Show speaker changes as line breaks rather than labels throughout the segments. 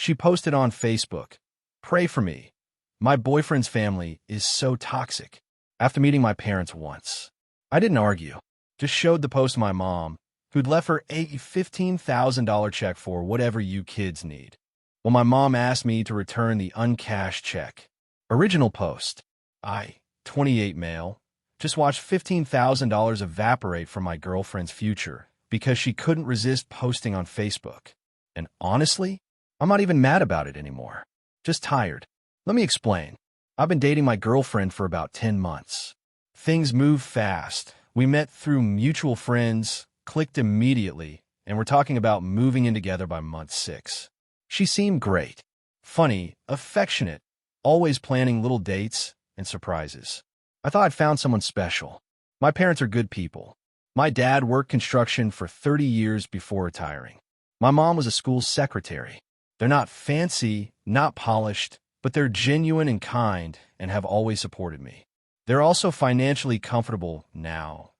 She posted on Facebook, "Pray for me. My boyfriend's family is so toxic." After meeting my parents once, I didn't argue, just showed the post to my mom, who'd left her a $15,000 check for whatever you kids need. Well, my mom asked me to return the uncashed check. Original post. I, 28 male, just watched $15,000 evaporate from my girlfriend's future because she couldn't resist posting on Facebook. And honestly, I'm not even mad about it anymore. Just tired. Let me explain. I've been dating my girlfriend for about 10 months. Things move fast. We met through mutual friends, clicked immediately, and we're talking about moving in together by month 6. She seemed great, funny, affectionate, always planning little dates and surprises. I thought I'd found someone special. My parents are good people. My dad worked construction for 30 years before retiring. My mom was a school secretary. They're not fancy, not polished, but they're genuine and kind and have always supported me. They're also financially comfortable now.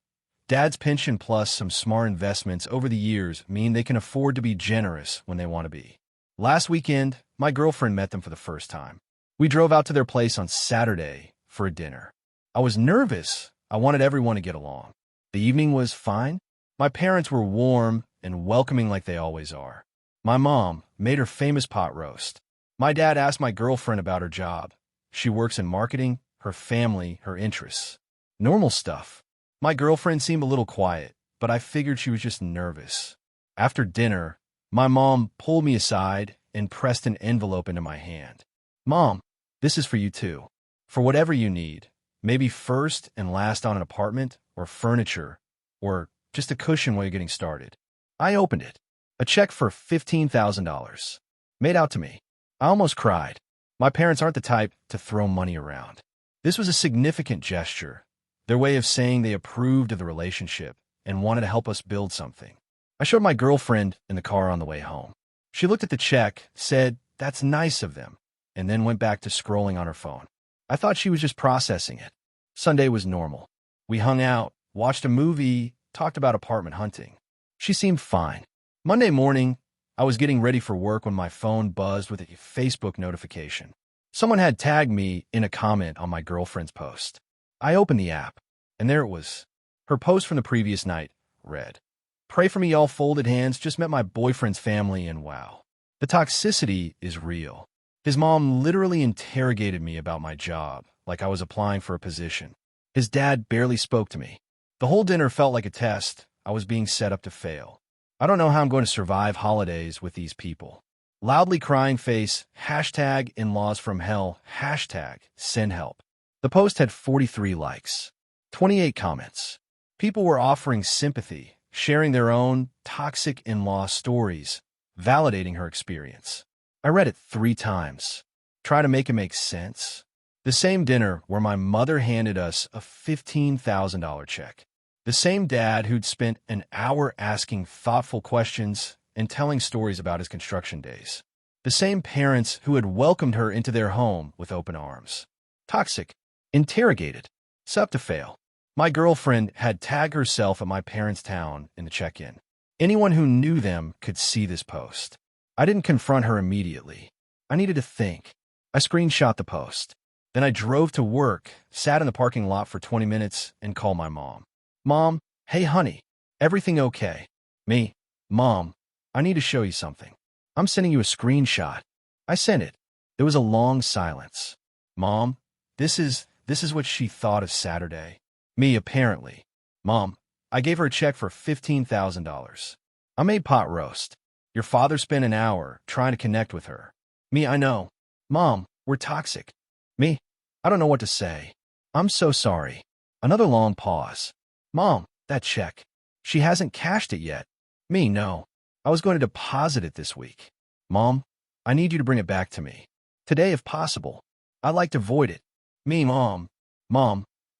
Dad's pension plus some smart investments over the years mean they can afford to be generous when they want to be. Last weekend, my girlfriend met them for the first time. We drove out to their place on Saturday for a dinner. I was nervous. I wanted everyone to get along. The evening was fine. My parents were warm and welcoming like they always are. My mom made her famous pot roast. My dad asked my girlfriend about her job. She works in marketing, her family, her interests. Normal stuff. My girlfriend seemed a little quiet, but I figured she was just nervous. After dinner, my mom pulled me aside and pressed an envelope into my hand. "Mom, this is for you too. For whatever you need, maybe first and last on an apartment or furniture, or just a cushion while you're getting started." I opened it. A check for $15,000. Made out to me. I almost cried. My parents aren't the type to throw money around. This was a significant gesture, their way of saying they approved of the relationship and wanted to help us build something. I showed my girlfriend in the car on the way home. She looked at the check, said, "That's nice of them," and then went back to scrolling on her phone. I thought she was just processing it. Sunday was normal. We hung out, watched a movie, talked about apartment hunting. She seemed fine. Monday morning, I was getting ready for work when my phone buzzed with a Facebook notification. Someone had tagged me in a comment on my girlfriend's post. I opened the app, and there it was. Her post from the previous night read, "Pray for me, y'all, folded hands, just met my boyfriend's family, and wow. The toxicity is real. His mom literally interrogated me about my job, like I was applying for a position. His dad barely spoke to me. The whole dinner felt like a test. I was being set up to fail. I don't know how I'm going to survive holidays with these people." Loudly crying face, hashtag in-laws from hell, hashtag send help. The post had 43 likes, 28 comments. People were offering sympathy, sharing their own toxic in-law stories, validating her experience. I read it 3 times, try to make it make sense. The same dinner where my mother handed us a $15,000 check. The same dad who'd spent an hour asking thoughtful questions and telling stories about his construction days. The same parents who had welcomed her into their home with open arms. Toxic. Interrogated. Set up to fail. My girlfriend had tagged herself at my parents' town in the check-in. Anyone who knew them could see this post. I didn't confront her immediately. I needed to think. I screenshot the post. Then I drove to work, sat in the parking lot for 20 minutes, and called my mom. "Mom, hey honey, everything okay?" Me, "Mom, I need to show you something. I'm sending you a screenshot." I sent it. There was a long silence. "Mom, this is what she thought of Saturday." Me, apparently. "Mom, I gave her a check for $15,000. I made pot roast. Your father spent an hour trying to connect with her." Me, "I know. Mom, we're toxic." Me, "I don't know what to say. I'm so sorry." Another long pause. "Mom, that check. She hasn't cashed it yet." Me, "No. I was going to deposit it this week." "Mom, I need you to bring it back to me. Today if possible. I'd like to void it." Me, Mom,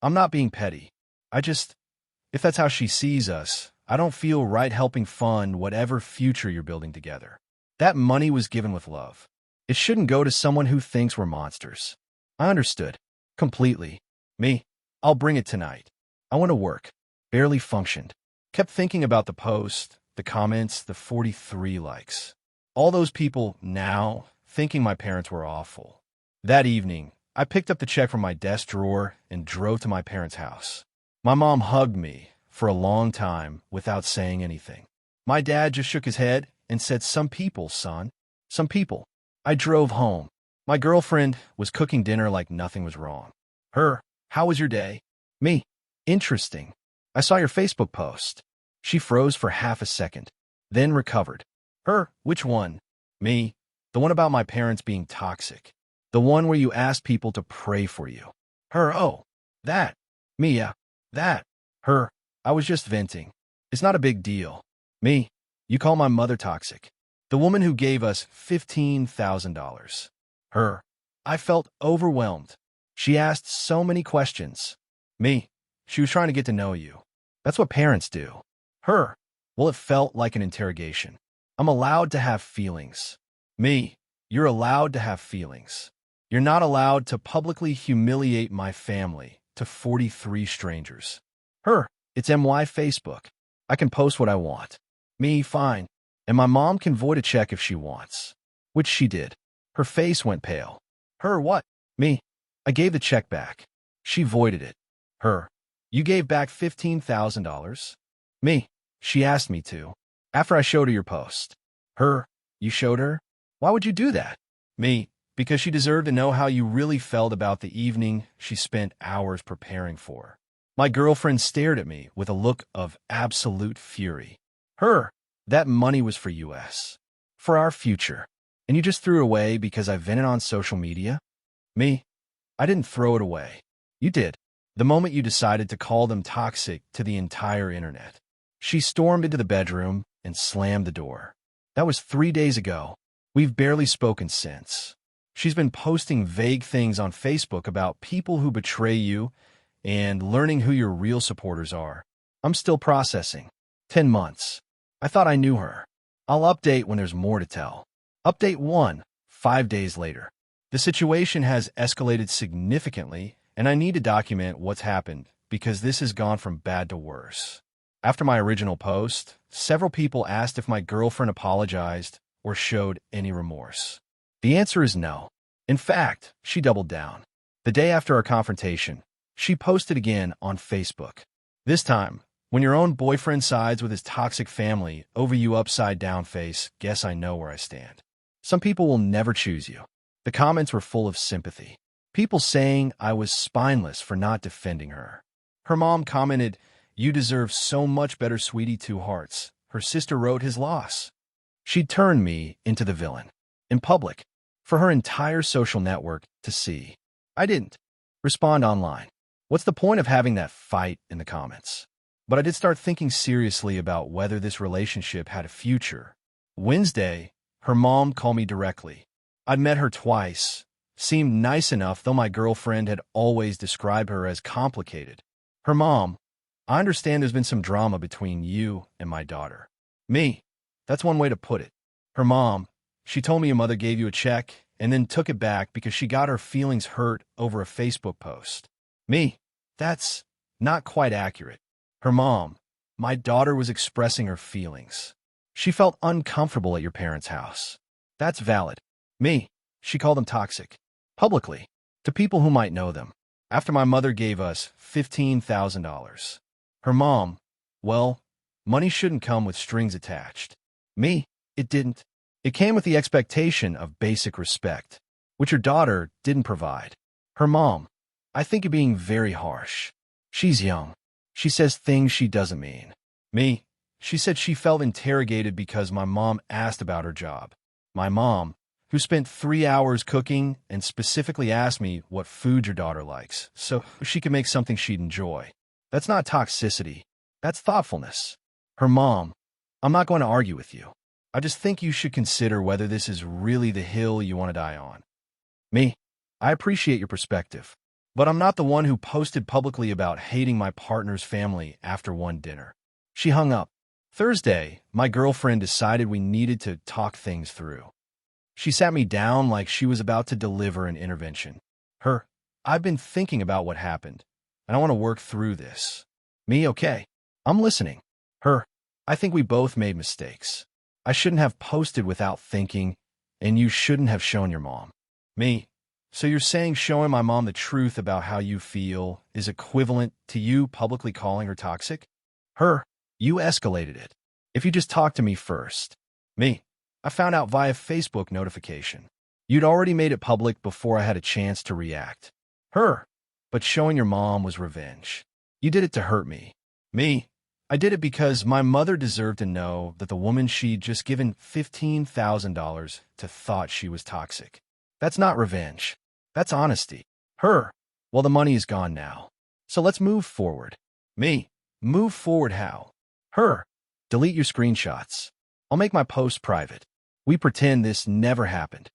I'm not being petty. If that's how she sees us, I don't feel right helping fund whatever future you're building together. That money was given with love. It shouldn't go to someone who thinks we're monsters." I understood. Completely. Me, "I'll bring it tonight." I went to work. Barely functioned. Kept thinking about the post, the comments, the 43 likes. All those people now thinking my parents were awful. That evening, I picked up the check from my desk drawer and drove to my parents' house. My mom hugged me for a long time without saying anything. My dad just shook his head and said, "Some people, son. Some people." I drove home. My girlfriend was cooking dinner like nothing was wrong. Her, "How was your day?" Me, "Interesting. I saw your Facebook post." She froze for half a second, then recovered. Her, "Which one?" Me, "The one about my parents being toxic. The one where you asked people to pray for you." Her, "Oh, that." Me, "Yeah, that." Her, "I was just venting. It's not a big deal." Me, "You call my mother toxic. The woman who gave us $15,000. Her, "I felt overwhelmed. She asked so many questions." Me, "She was trying to get to know you. That's what parents do." Her, "Well, it felt like an interrogation. I'm allowed to have feelings." Me, "You're allowed to have feelings. You're not allowed to publicly humiliate my family to 43 strangers." Her, "It's MY Facebook. I can post what I want." Me, "Fine. And my mom can void a check if she wants." Which she did. Her face went pale. Her, "What?" Me, "I gave the check back. She voided it." Her, "You gave back $15,000? Me, "She asked me to. After I showed her your post." Her, "You showed her? Why would you do that?" Me, "Because she deserved to know how you really felt about the evening she spent hours preparing for." My girlfriend stared at me with a look of absolute fury. Her, "That money was for us. For our future. And you just threw it away because I vented on social media?" Me, "I didn't throw it away. You did. The moment you decided to call them toxic to the entire internet." She stormed into the bedroom and slammed the door. That was 3 days ago. We've barely spoken since. She's been posting vague things on Facebook about people who betray you and learning who your real supporters are. I'm still processing. 10 months. I thought I knew her. I'll update when there's more to tell. Update 1, 5 days later. The situation has escalated significantly, and I need to document what's happened because this has gone from bad to worse. After my original post, several people asked if my girlfriend apologized or showed any remorse. The answer is no. In fact, she doubled down. The day after our confrontation, she posted again on Facebook. This time, "When your own boyfriend sides with his toxic family over you upside down face, guess I know where I stand." Some people will never choose you. The comments were full of sympathy. People saying I was spineless for not defending her. Her mom commented, "You deserve so much better, sweetie, 2 hearts." Her sister wrote, "His loss." She'd turned me into the villain. In public. For her entire social network to see. I didn't respond online. What's the point of having that fight in the comments? But I did start thinking seriously about whether this relationship had a future. Wednesday, her mom called me directly. I'd met her twice. Seemed nice enough, though my girlfriend had always described her as complicated. Her mom, "I understand there's been some drama between you and my daughter." Me, "That's one way to put it." Her mom, "She told me your mother gave you a check and then took it back because she got her feelings hurt over a Facebook post." Me, "That's not quite accurate." Her mom, "My daughter was expressing her feelings. She felt uncomfortable at your parents' house. That's valid." Me, "She called them toxic. Publicly. To people who might know them. After my mother gave us $15,000. Her mom, "Well, money shouldn't come with strings attached." Me, "It didn't. It came with the expectation of basic respect, which your daughter didn't provide." Her mom, "I think you're being very harsh. She's young. She says things she doesn't mean." Me, "She said she felt interrogated because my mom asked about her job." My mom, who spent 3 hours cooking and specifically asked me what food your daughter likes so she could make something she'd enjoy. That's not toxicity. That's thoughtfulness. Her mom, "I'm not going to argue with you. I just think you should consider whether this is really the hill you want to die on." Me, "I appreciate your perspective, but I'm not the one who posted publicly about hating my partner's family after one dinner." She hung up. Thursday, my girlfriend decided we needed to talk things through. She sat me down like she was about to deliver an intervention. Her, "I've been thinking about what happened, and I want to work through this." Me, "Okay, I'm listening." Her, "I think we both made mistakes. I shouldn't have posted without thinking, and you shouldn't have shown your mom. Me. So you're saying showing my mom the truth about how you feel is equivalent to you publicly calling her toxic? Her. You escalated it. If you just talked to me first. Me. I found out via Facebook notification. You'd already made it public before I had a chance to react. Her. But showing your mom was revenge. You did it to hurt me. Me. I did it because my mother deserved to know that the woman she'd just given $15,000 to thought she was toxic. That's not revenge. That's honesty. Her. Well, the money is gone now. So let's move forward. Me. Move forward how? Her. Delete your screenshots. I'll make my post private. We pretend this never happened.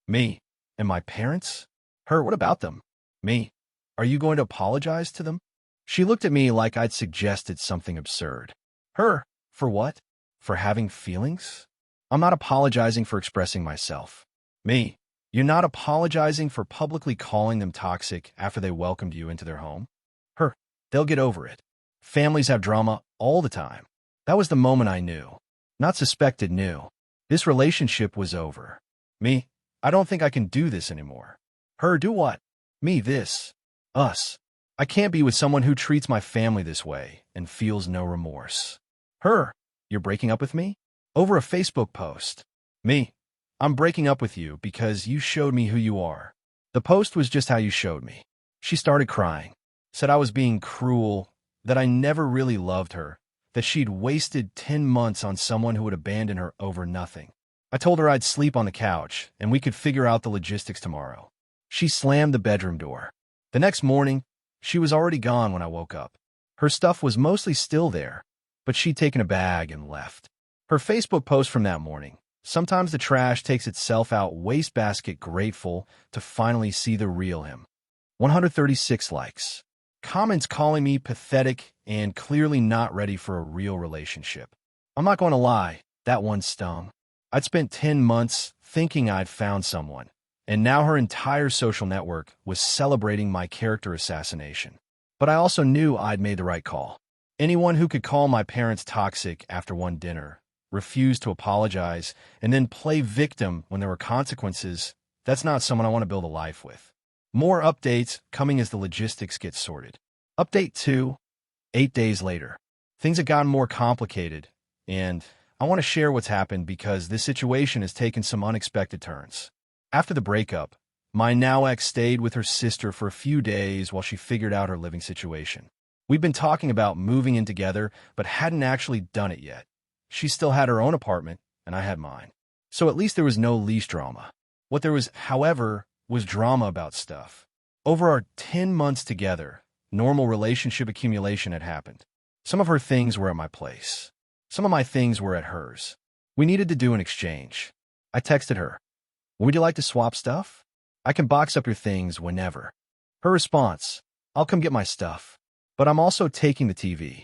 Me. And my parents? Her. What about them? Me. Are you going to apologize to them? She looked at me like I'd suggested something absurd. Her. For what? For having feelings? I'm not apologizing for expressing myself. Me. You're not apologizing for publicly calling them toxic after they welcomed you into their home? Her. They'll get over it. Families have drama all the time. That was the moment I knew. Not suspected, knew. This relationship was over. Me. I don't think I can do this anymore. Her. Do what? Me. This. Us. I can't be with someone who treats my family this way and feels no remorse. Her. You're breaking up with me? Over a Facebook post. Me. I'm breaking up with you because you showed me who you are. The post was just how you showed me. She started crying. Said I was being cruel, that I never really loved her, that she'd wasted 10 months on someone who would abandon her over nothing. I told her I'd sleep on the couch and we could figure out the logistics tomorrow. She slammed the bedroom door. The next morning, she was already gone when I woke up. Her stuff was mostly still there, but she'd taken a bag and left. Her Facebook post from that morning, sometimes the trash takes itself out wastebasket grateful to finally see the real him. 136 likes. Comments calling me pathetic and clearly not ready for a real relationship. I'm not going to lie, that one stung. I'd spent 10 months thinking I'd found someone, and now her entire social network was celebrating my character assassination. But I also knew I'd made the right call. Anyone who could call my parents toxic after one dinner, refuse to apologize, and then play victim when there were consequences, that's not someone I want to build a life with. More updates coming as the logistics get sorted. Update 2, 8 days later. Things have gotten more complicated, and I want to share what's happened because this situation has taken some unexpected turns. After the breakup, my now ex stayed with her sister for a few days while she figured out her living situation. We'd been talking about moving in together, but hadn't actually done it yet. She still had her own apartment, and I had mine. So at least there was no lease drama. What there was, however, was drama about stuff. Over our 10 months together, normal relationship accumulation had happened. Some of her things were at my place. Some of my things were at hers. We needed to do an exchange. I texted her. Would you like to swap stuff? I can box up your things whenever. Her response, I'll come get my stuff. But I'm also taking the TV.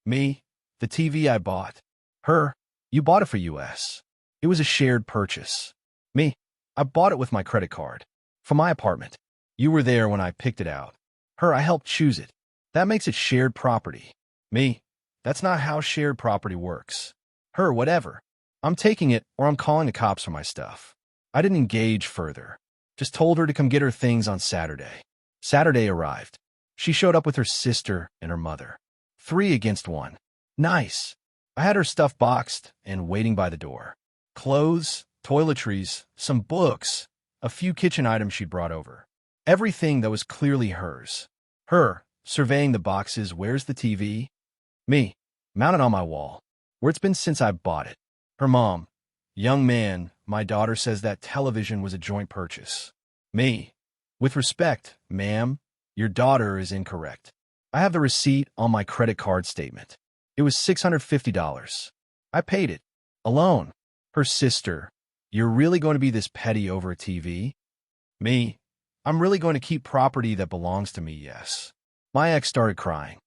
Me, the TV I bought. Her, you bought it for US. It was a shared purchase. Me, I bought it with my credit card. For my apartment. You were there when I picked it out. Her, I helped choose it. That makes it shared property. Me, that's not how shared property works. Her, whatever. I'm taking it or I'm calling the cops for my stuff. I didn't engage further. Just told her to come get her things on Saturday. Saturday arrived. She showed up with her sister and her mother. 3 against 1. Nice. I had her stuff boxed and waiting by the door. Clothes, toiletries, some books, a few kitchen items she'd brought over. Everything that was clearly hers. Her, surveying the boxes, where's the TV? Me, mounted on my wall, where it's been since I bought it. Her mom, young man, my daughter says that television was a joint purchase. Me, with respect, ma'am, your daughter is incorrect. I have the receipt on my credit card statement. It was $650. I paid it. Alone. Her sister, you're really going to be this petty over a TV? Me, I'm really going to keep property that belongs to me, yes. My ex started crying.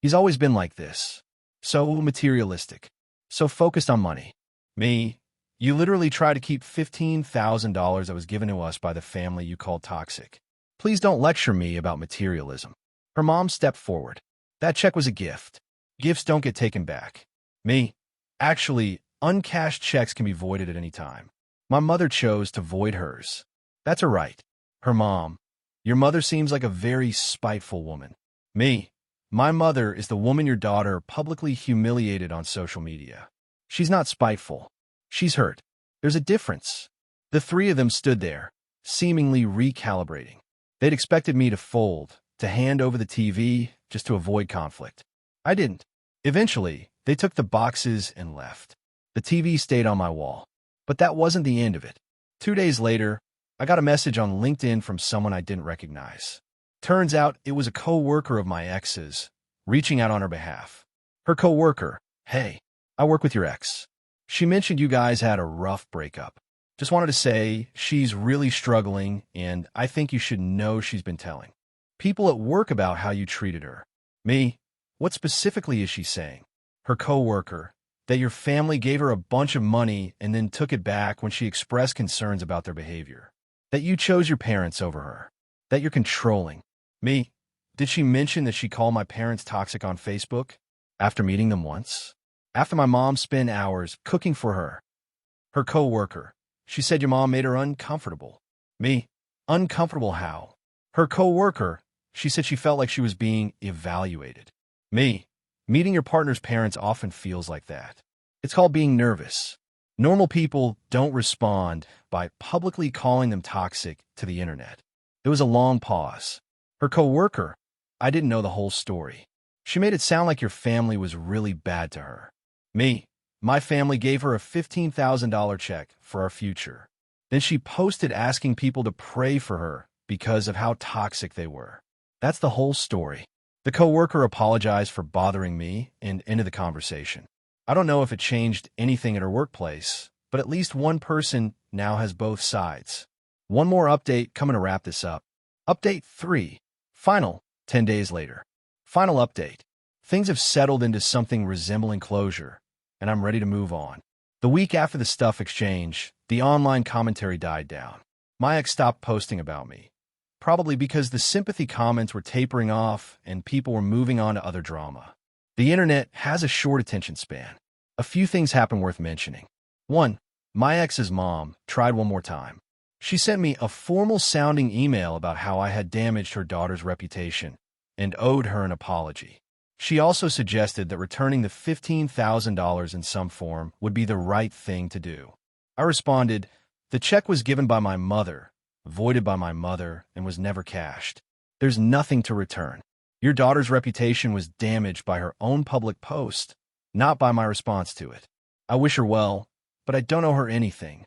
He's always been like this. So materialistic. So focused on money. Me, you literally try to keep $15,000 that was given to us by the family you called toxic. Please don't lecture me about materialism. Her mom stepped forward. That check was a gift. Gifts don't get taken back. Me, actually, uncashed checks can be voided at any time. My mother chose to void hers. That's her right. Her mom. Your mother seems like a very spiteful woman. Me. My mother is the woman your daughter publicly humiliated on social media. She's not spiteful. She's hurt. There's a difference. The three of them stood there, seemingly recalibrating. They'd expected me to fold, to hand over the TV, just to avoid conflict. I didn't. Eventually, they took the boxes and left. The TV stayed on my wall. But that wasn't the end of it. 2 days later, I got a message on LinkedIn from someone I didn't recognize. Turns out it was a co-worker of my ex's, reaching out on her behalf. Her co-worker, "Hey, I work with your ex. She mentioned you guys had a rough breakup. Just wanted to say she's really struggling, and I think you should know she's been telling people at work about how you treated her." Me, what specifically is she saying? Her co-worker, that your family gave her a bunch of money and then took it back when she expressed concerns about their behavior. That you chose your parents over her. That you're controlling. Me, did she mention that she called my parents toxic on Facebook? After meeting them once? After my mom spent hours cooking for her? Her co-worker, she said your mom made her uncomfortable. Me, uncomfortable how? Her co-worker, she said she felt like she was being evaluated. Me, meeting your partner's parents often feels like that. It's called being nervous. Normal people don't respond by publicly calling them toxic to the internet. There was a long pause. Her co-worker, I didn't know the whole story. She made it sound like your family was really bad to her. Me, my family gave her a $15,000 check for our future. Then she posted asking people to pray for her because of how toxic they were. That's the whole story. The co-worker apologized for bothering me and ended the conversation. I don't know if it changed anything at her workplace, but at least one person now has both sides. One more update coming to wrap this up. Update 3. Final, 10 days later. Final update. Things have settled into something resembling closure, and I'm ready to move on. The week after the stuff exchange, the online commentary died down. My ex stopped posting about me. Probably because the sympathy comments were tapering off and people were moving on to other drama. The internet has a short attention span. A few things happen worth mentioning. 1. My ex's mom tried one more time. She sent me a formal-sounding email about how I had damaged her daughter's reputation and owed her an apology. She also suggested that returning the $15,000 in some form would be the right thing to do. I responded, the check was given by my mother, voided by my mother, and was never cashed. There's nothing to return. Your daughter's reputation was damaged by her own public post, not by my response to it. I wish her well, but I don't owe her anything.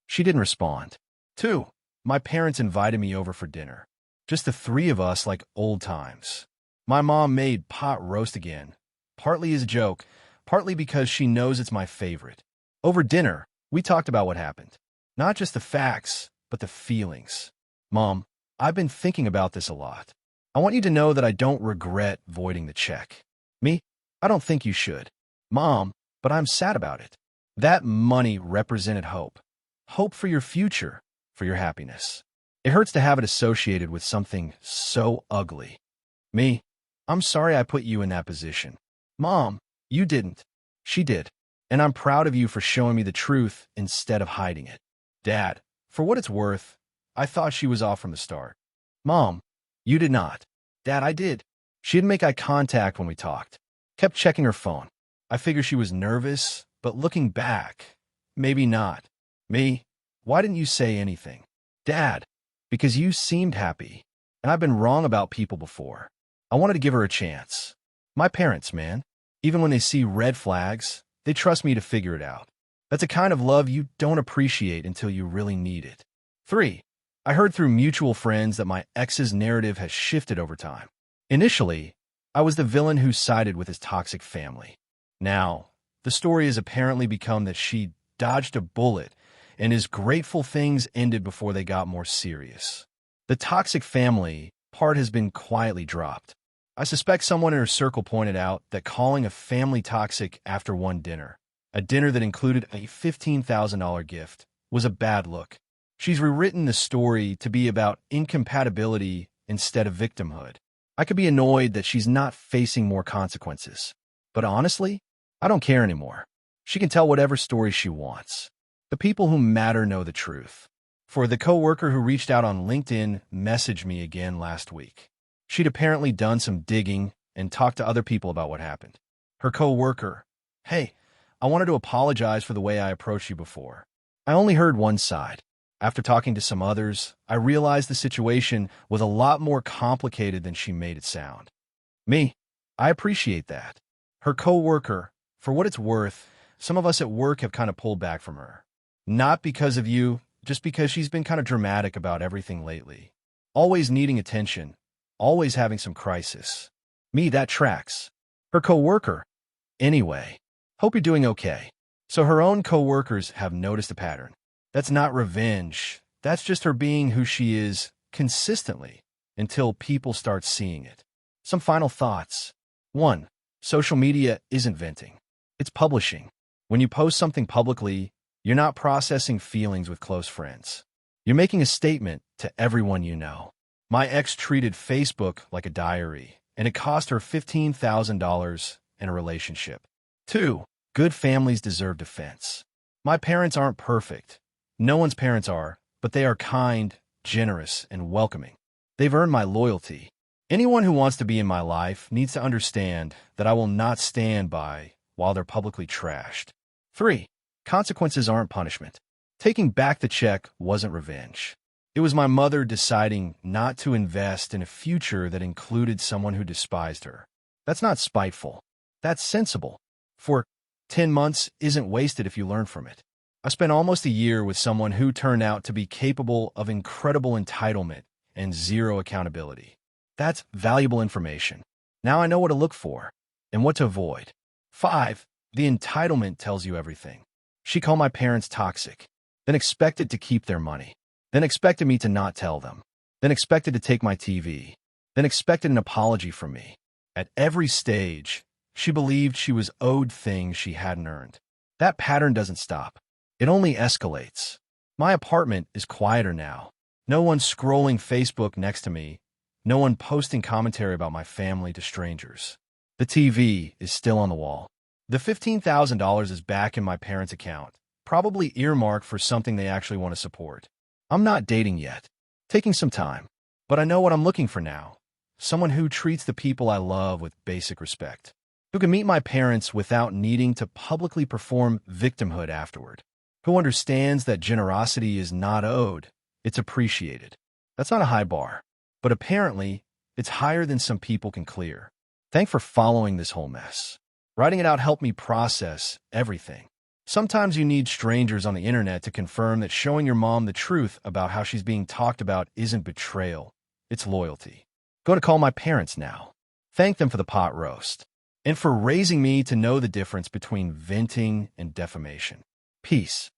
She didn't respond. 2. My parents invited me over for dinner. Just the three of us like old times. My mom made pot roast again, partly as a joke, partly because she knows it's my favorite. Over dinner, we talked about what happened. Not just the facts, but the feelings. Mom, I've been thinking about this a lot. I want you to know that I don't regret voiding the check. Me, I don't think you should. Mom, but I'm sad about it. That money represented hope. Hope for your future, for your happiness. It hurts to have it associated with something so ugly. Me, I'm sorry I put you in that position. Mom, you didn't. She did. And I'm proud of you for showing me the truth instead of hiding it. Dad, for what it's worth, I thought she was off from the start. Mom, you did not. Dad, I did. She didn't make eye contact when we talked. Kept checking her phone. I figured she was nervous, but looking back, maybe not. Me, why didn't you say anything? Dad, because you seemed happy, and I've been wrong about people before. I wanted to give her a chance. My parents, man, even when they see red flags, they trust me to figure it out. That's a kind of love you don't appreciate until you really need it. 3. I heard through mutual friends that my ex's narrative has shifted over time. Initially, I was the villain who sided with his toxic family. Now, the story has apparently become that she dodged a bullet and is grateful things ended before they got more serious. The toxic family part has been quietly dropped. I suspect someone in her circle pointed out that calling a family toxic after one dinner, a dinner that included a $15,000 gift, was a bad look. She's rewritten the story to be about incompatibility instead of victimhood. I could be annoyed that she's not facing more consequences. But honestly, I don't care anymore. She can tell whatever story she wants. The people who matter know the truth. For the coworker who reached out on LinkedIn messaged me again last week. She'd apparently done some digging and talked to other people about what happened. Her coworker, "Hey, I wanted to apologize for the way I approached you before. I only heard one side. After talking to some others, I realized the situation was a lot more complicated than she made it sound." Me, I appreciate that. Her coworker, "For what it's worth, some of us at work have kind of pulled back from her. Not because of you, just because she's been kind of dramatic about everything lately. Always needing attention, always having some crisis." Me, that tracks. Her coworker, "Anyway, hope you're doing okay." So her own coworkers have noticed a pattern. That's not revenge. That's just her being who she is consistently until people start seeing it. Some final thoughts. 1. Social media isn't venting. It's publishing. When you post something publicly, you're not processing feelings with close friends. You're making a statement to everyone you know. My ex treated Facebook like a diary, and it cost her $15,000 in a relationship. 2. Good families deserve defense. My parents aren't perfect. No one's parents are, but they are kind, generous, and welcoming. They've earned my loyalty. Anyone who wants to be in my life needs to understand that I will not stand by while they're publicly trashed. 3. Consequences aren't punishment. Taking back the check wasn't revenge. It was my mother deciding not to invest in a future that included someone who despised her. That's not spiteful. That's sensible. For 10 months isn't wasted if you learn from it. I spent almost a year with someone who turned out to be capable of incredible entitlement and zero accountability. That's valuable information. Now I know what to look for and what to avoid. 5. The entitlement tells you everything. She called my parents toxic, then expected to keep their money, then expected me to not tell them, then expected to take my TV, then expected an apology from me. At every stage, she believed she was owed things she hadn't earned. That pattern doesn't stop. It only escalates. My apartment is quieter now. No one scrolling Facebook next to me. No one posting commentary about my family to strangers. The TV is still on the wall. The $15,000 is back in my parents' account, probably earmarked for something they actually want to support. I'm not dating yet. Taking some time. But I know what I'm looking for now. Someone who treats the people I love with basic respect. Who can meet my parents without needing to publicly perform victimhood afterward. Who understands that generosity is not owed, it's appreciated. That's not a high bar, but apparently it's higher than some people can clear. Thanks for following this whole mess. Writing it out helped me process everything. Sometimes you need strangers on the internet to confirm that showing your mom the truth about how she's being talked about isn't betrayal, it's loyalty. Go to call my parents now. Thank them for the pot roast and for raising me to know the difference between venting and defamation. Peace.